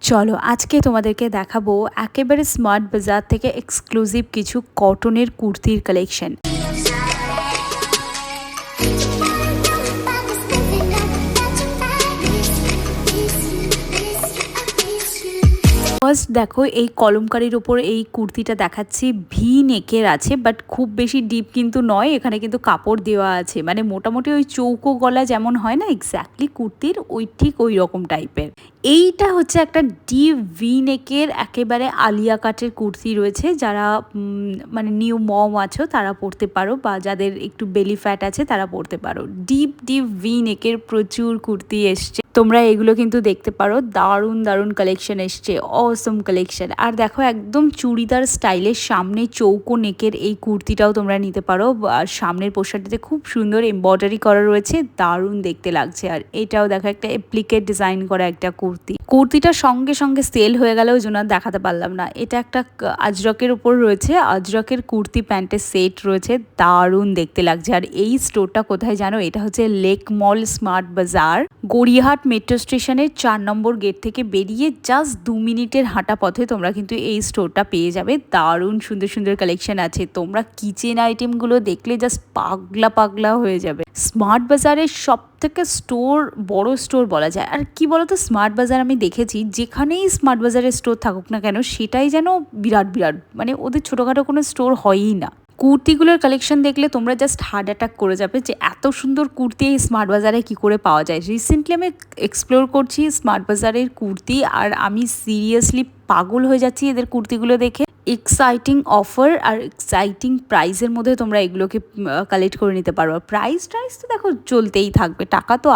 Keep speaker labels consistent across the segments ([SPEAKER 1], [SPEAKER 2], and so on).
[SPEAKER 1] চলো আজকে তোমাদেরকে দেখাবো একেবারে স্মার্ট বাজার থেকে এক্সক্লুসিভ কিছু কটনের কুর্তির কালেকশন। ফার্স্ট দেখো এই কলমকারির ওপর এই কুর্তিটা দেখাচ্ছি, ভি নেকের আছে, বাট খুব বেশি ডিপ কিন্তু নয়। এখানে কিন্তু কাপড় দেওয়া আছে, মানে মোটামুটি ওই চৌকো গলা যেমন হয় না এক্স্যাক্টলি কুর্তির, ওই ঠিক ওই রকম টাইপের। এইটা হচ্ছে একটা ডিপ ভি নেকের একেবারে আলিয়া কাটের কুর্তি রয়েছে। যারা মানে নিউ মম আছো তারা পরতে পারো, বা যাদের একটু বেলি ফ্যাট আছে তারা পরতে পারো। ডিপ ডিপ ভি নেকের প্রচুর কুর্তি এসছে, তোমরা এগুলো কিন্তু দেখতে পারো। দারুণ দারুণ কালেকশন এসছে, অসম কালেকশন। আর দেখো একদম চুড়িদার স্টাইলের সামনে চৌকো নেকের এই কুর্তিটাও তোমরা নিতে পারো। আর সামনের পোশাকটিতে খুব সুন্দর এমব্রয়ডারি করা রয়েছে, দারুণ দেখতে লাগছে। আর এটাও দেখো একটা অ্যাপ্লিকেট ডিজাইন করা একটা কুর্তিটা সঙ্গে সঙ্গে সেল হয়ে গেল, ওই জন্য দেখাতে পারলাম না। এটা একটা আজরকের উপর রয়েছে, আজরকের কুর্তি প্যান্টের সেট রয়েছে, দারুণ দেখতে লাগছে। আর এই স্টোরটা কোথায় জানো? এটা হচ্ছে লেক মল স্মার্ট বাজার, গড়িয়াহাট মেট্রো স্টেশনের 4 নম্বর গেট থেকে বেরিয়ে জাস্ট 2 মিনিটের হাঁটা পথে তোমরা কিন্তু এই স্টোরটা পেয়ে যাবে। দারুণ সুন্দর সুন্দর কালেকশন আছে, তোমরা কিচেন আইটেমগুলো দেখলে জাস্ট পাগলা পাগলা হয়ে যাবে। স্মার্ট বাজারের সব থেকে বড় স্টোর বলা যায়। আর কি বলতো, স্মার্ট বাজার আমি দেখেছি যেখানেই স্মার্ট বাজারের স্টোর থাকুক না কেন, সেটাই যেন বিরাট বিরাট, মানে ওদের ছোটোখাটো কোনো স্টোর হয়ই না। কুর্তিগুলোর কালেকশন দেখলে তোমরা জাস্ট হার্ট অ্যাটাক করে যাবে যে এত সুন্দর কুর্তি এই স্মার্ট বাজারে কী করে পাওয়া যায়। রিসেন্টলি আমি এক্সপ্লোর করছি স্মার্ট বাজারের কুর্তি, আর আমি সিরিয়াসলি পাগল হয়ে যাচ্ছি এদের কুর্তিগুলো দেখে। এক্সাইটিং অফার আর এক্সাইটিং প্রাইসের মধ্যে তোমরা এগুলোকে কালেক্ট করে নিতে পারো। প্রাইস তো দেখো চলতেই থাকবে, টাকা তো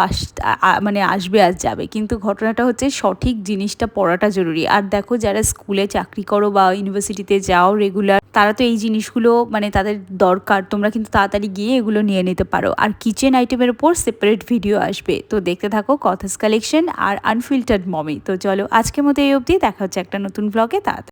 [SPEAKER 1] মানে আসবে আর যাবে, কিন্তু ঘটনাটা হচ্ছে সঠিক জিনিসটা পড়াটা জরুরি। আর দেখো যারা স্কুলে চাকরি করো বা ইউনিভার্সিটিতে যাও রেগুলার, তারা তো এই জিনিসগুলো মানে তাদের দরকার, তোমরা কিন্তু তাড়াতাড়ি গিয়ে এগুলো নিয়ে নিতে পারো। আর কিচেন আইটেমের ওপর সেপারেট ভিডিও আসবে, তো দেখতে থাকো কথাস কালেকশন আর আনফিল্টার্ড মমি। তো চলো আজকের মতো এই অবধি, দেখা হচ্ছে একটা নতুন ব্লগে।